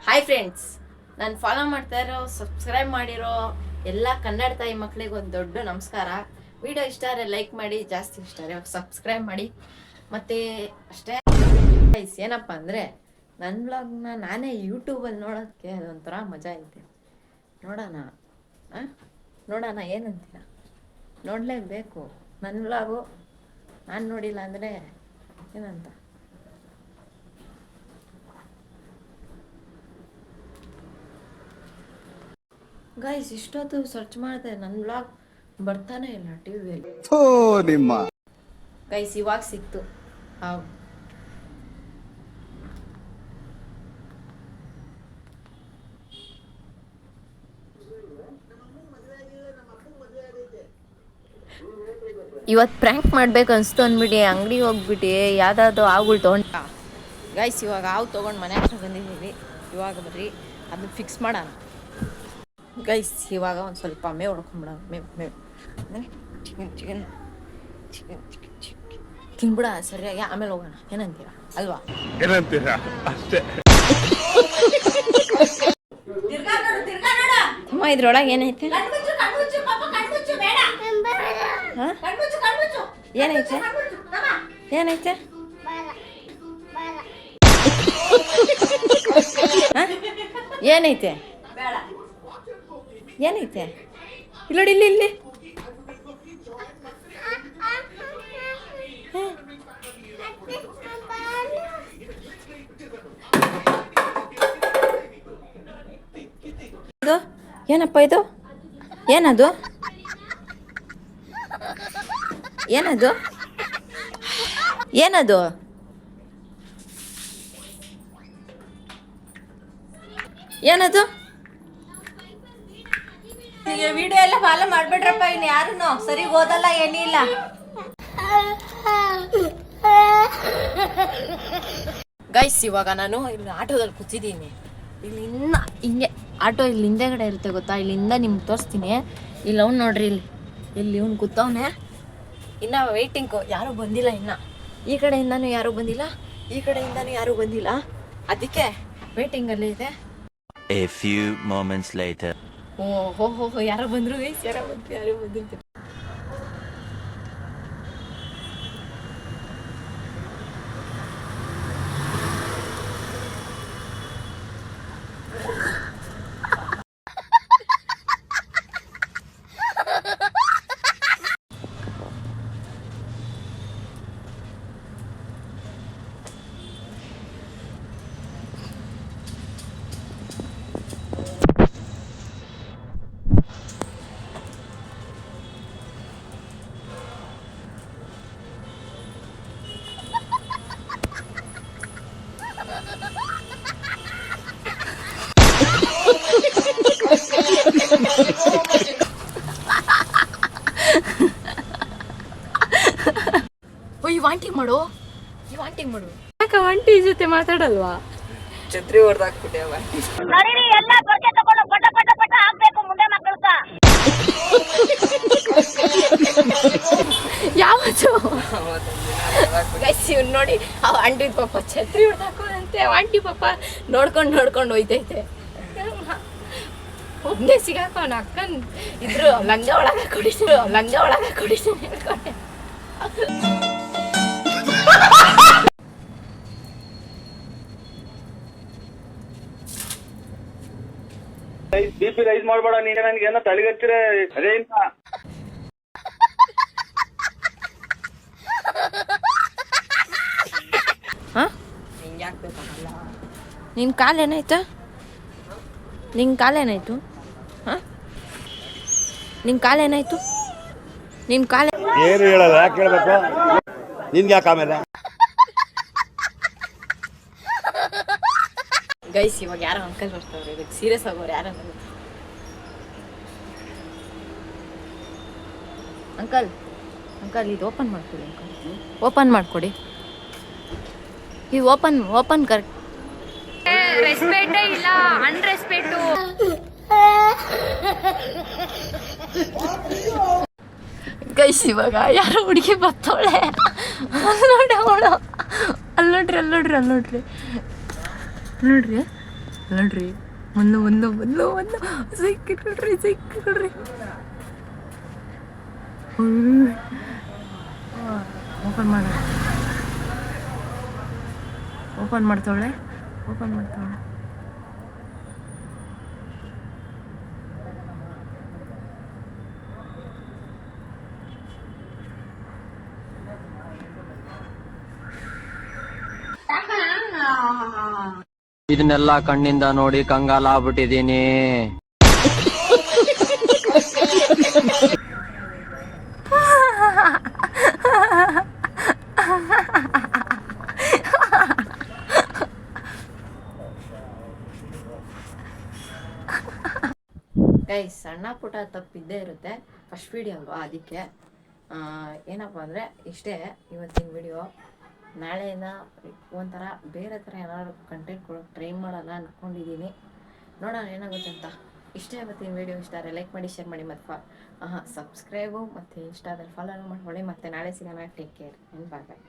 Hi friends, ನಾನು follow ಮಾಡ್ತಾ ಇರೋ ಸಬ್ಸ್ಕ್ರೈಬ್ ಮಾಡಿರೋ ಎಲ್ಲ ಕನ್ನಡ ತಾಯಿ ಮಕ್ಕಳಿಗೆ ಒಂದು ದೊಡ್ಡ ನಮಸ್ಕಾರ. ವಿಡಿಯೋ ಇಷ್ಟ ಆದರೆ ಲೈಕ್ ಮಾಡಿ, ಜಾಸ್ತಿ ಇಷ್ಟ ಆದರೆ ಸಬ್ಸ್ಕ್ರೈಬ್ ಮಾಡಿ. ಮತ್ತು ಅಷ್ಟೇ ಏನಪ್ಪ ಅಂದರೆ ನನ್ನ ವ್ಲಾಗ್ನ ನಾನೇ ಯೂಟ್ಯೂಬಲ್ಲಿ ನೋಡೋಕ್ಕೆ ಅದೊಂಥರ ಮಜಾ ಐತೆ. ನೋಡೋಣ ಏನಂತೀರ? ನೋಡಲೇಬೇಕು. ನನ್ನ ವ್ಲಾಗು ನಾನು ನೋಡಿಲ್ಲ ಅಂದರೆ ಏನಂತ. ಗೈಸ್, ಇಷ್ಟೊತ್ತು ಸರ್ಚ್ ಮಾಡಿದೆ, ನನ್ನ ವ್ಲಾಗ್ ಬರ್ತಾನೆ ಇಲ್ಲ ಟಿವಿಯಲ್ಲಿ. ಗೈಸ್ ಇವಾಗ ಸಿಕ್ತು. ಇವತ್ತು ಪ್ರ್ಯಾಂಕ್ ಮಾಡ್ಬೇಕು ಅನ್ಸ್ತು ಅಂದ್ಬಿಟ್ಟು ಅಂಗಡಿಗೆ ಹೋಗ್ಬಿಟ್ಟು ಯಾವುದಾದ್ರು ಹಾವುಗಳು ತೊಗೊಂಡ. ಗೈಸ್ ಇವಾಗ ಹಾವು ತೊಗೊಂಡು ಮನೆ ಹತ್ರ ಬಂದಿದ್ದೀವಿ. ಇವಾಗ ಬರ್ರಿ ಅದನ್ನ ಫಿಕ್ಸ್ ಮಾಡೋಣ. ಗೈಸ್ ಇವಾಗ ಒಂದು ಸ್ವಲ್ಪ ಮೇವು ಹೊಡ್ಕೊಂಬಿಡೋಣ. ಮೇವು ಅಂದರೆ ಚಿಕನ್ ತಿನ್ಬಿಡ ಸರಿಯಾಗಿ, ಆಮೇಲೆ ಹೋಗೋಣ. ಏನಂತೀರಾ? ಅಲ್ವಾ? ಏನಂತೀರಾ? ಅಷ್ಟೇ. ಅಮ್ಮ ಇದ್ರೊಳಗೆ ಏನೈತೆ? ಏನೈತೆ? ಏನೈತೆ? ಏನೈತೆ? ಏನೈತೆ? ಇಲ್ಲೋಡಿ, ಇಲ್ಲಿ ಇದು ಏನಪ್ಪ? ಇದು ಏನದು? ಏನದು? ಏನದು? ಏನದು? ವಿಡಿಯೋ ಎಲ್ಲ ಫಾಲೋ ಮಾಡ್ಬೇಡ್ರಪ್ಪ. ಇನ್ನು ಯಾರು ಸರಿ ಓದಲ್ಲ, ಏನಿಲ್ಲ. ಗೈಸ್ ಇವಾಗ ನಾನು ಇಲ್ಲಿ ಆಟೋದಲ್ಲಿ ಕೂತಿದ್ದೀನಿ. ಇಲ್ಲಿ ಇನ್ನ ಹಿಂಗೆ ಆಟೋ ಇಲ್ಲಿ ಹಿಂದೆಗಡೆ ಇರುತ್ತೆ ಗೊತ್ತಾ? ಇಲ್ಲಿಂದ ನಿಮ್ಗೆ ತೋರಿಸ್ತೀನಿ. ಇಲ್ಲಿ ಅವ್ನು ನೋಡ್ರಿ, ಇಲ್ಲಿ ಅವ್ನು ಕೂತವನೆ. ಇನ್ನು ವೆಯ್ಟಿಂಗು, ಯಾರೂ ಬಂದಿಲ್ಲ. ಇನ್ನು ಈ ಕಡೆಯಿಂದನೂ ಯಾರೂ ಬಂದಿಲ್ಲ, ಈ ಕಡೆಯಿಂದನೂ ಯಾರೂ ಬಂದಿಲ್ಲ. ಅದಕ್ಕೆ ವೇಟಿಂಗಲ್ಲಿ ಇದೆ. A few moments later. ಓಹೋ ಯಾರೋ ಬಂದರು ಗೈಸ್, ಯಾರೋ ಬಂದಿರ್ತಾರೆ. ಈ ವಾಂಟಿಂಗ್ ಮಾಡು. ಯಾಕೆ ವಾಂಟಿ ಜೊತೆ ಮಾತಾಡಲ್ವಾ? ಛತ್ರಿ ಹೊಡೆದಾಕ್ಬಿಟ್ಟೆ. ಯಾವತ್ತು ಗೈಸ್ ಇವ್ನು ನೋಡಿ, ಆ ಆಂಟಿ ಪಾಪ ಛತ್ರಿ ಹೊಡೆದಾಕೋದಂತೆ. ಆಂಟಿ ಪಾಪ ನೋಡ್ಕೊಂಡು ಹೋಯ್ತೈತೆ. ಒಬ್ಬನೇ ಸಿಗಾಕ ಅವನ ಅಕ್ಕನ್ ಇದ್ರು ಲಂಗ ಒಳಗೆ ಕುಡಿತೀನಿ ಅನ್ಕೊಂಡೆ. BP ರೈಸ್ ಮಾಡ್ಬೇಡ ನೀನು. ನನಗೆ ಏನೋ ತಲೆಗಚ್ಚಿರೆ ಅದೇ ಇಲ್ಲ. ನಿನ್ ಕಾಲೇನಾಯ್ತು? ನಿನ್ ಕಾಲೇನಾಯ್ತು? ಏನು ಹೇಳಲ್ಲ, ಯಾಕೆ ಹೇಳ್ಬೇಕು? ನಿನ್ಗೆ ಯಾಕೆ ಆಮೇಲೆ? ಗೈಸ್ ಇವಾಗ ಯಾರೋ ಅಂಕಲ್ ಬರ್ತಾವ್ರೆ. ಇದಕ್ಕೆ ಸೀರಿಯಸ್ ಆಗೋರು ಯಾರು? ಅಂಕಲ್ ಇದು ಓಪನ್ ಮಾಡ್ಕೊಡಿ. ಓಪನ್ ಮಾಡ್ಕೊಡಿ. ಇದು ಓಪನ್ ಕರೆಕ್ಟ್. ರೆಸ್ಪೆಕ್ಟೇ ಇಲ್ಲ, ಅನ್ರೆಸ್ಪೆಕ್ಟು. ಗೈಸ್ ಇವಾಗ ಯಾರೋ ಹುಡುಗಿ ಬರ್ತಾವಳೆ. ಅಲ್ಲಿ ನೋಡ್ರಿ ನೋಡ್ರಿ ನೋಡ್ರಿ ಒಂದು ಸಿಕ್ಕಿಡ್ರಿ ಓಪನ್ ಮಾಡ್ತಾಳೆ ಇದನ್ನೆಲ್ಲ ಕಣ್ಣಿಂದ ನೋಡಿ ಕಂಗಾಲಾಗ್ಬಿಟ್ಟಿದೀನಿ. ಗೈಸ್ ಸಣ್ಣ ಪುಟ್ಟ ತಪ್ಪಿದ್ದೇ ಇರುತ್ತೆ, ಫಸ್ಟ್ ವಿಡಿಯೋ ಅಲ್ವಾ, ಅದಕ್ಕೆ ಏನಪ್ಪ ಅಂದರೆ ಇಷ್ಟೇ ಇವತ್ತಿನ ವಿಡಿಯೋ. ನಾಳೆಯಿಂದ ಒಂಥರ ಬೇರೆ ಥರ ಏನಾದ್ರು ಕಂಟೆಂಟ್ ಕೊಡೋಕೆ ಟ್ರೈ ಮಾಡೋಣ ಅಂದ್ಕೊಂಡಿದ್ದೀನಿ, ನೋಡೋಣ ಏನಾಗುತ್ತೆ ಅಂತ. ಇಷ್ಟೇ ಇವತ್ತಿನ ವಿಡಿಯೋ. ಇಷ್ಟ ಆದರೆ ಲೈಕ್ ಮಾಡಿ, ಶೇರ್ ಮಾಡಿ, ಮತ್ತು ಸಬ್ಸ್ಕ್ರೈಬು ಮತ್ತು ಇಷ್ಟ ಆದರೆ ಫಾಲೋ ಮಾಡ್ಕೊಳ್ಳಿ. ಮತ್ತು ನಾಳೆ ಸಿಗೋಣ. ಟೇಕ್ ಕೇರ್, ಬಾಯ್.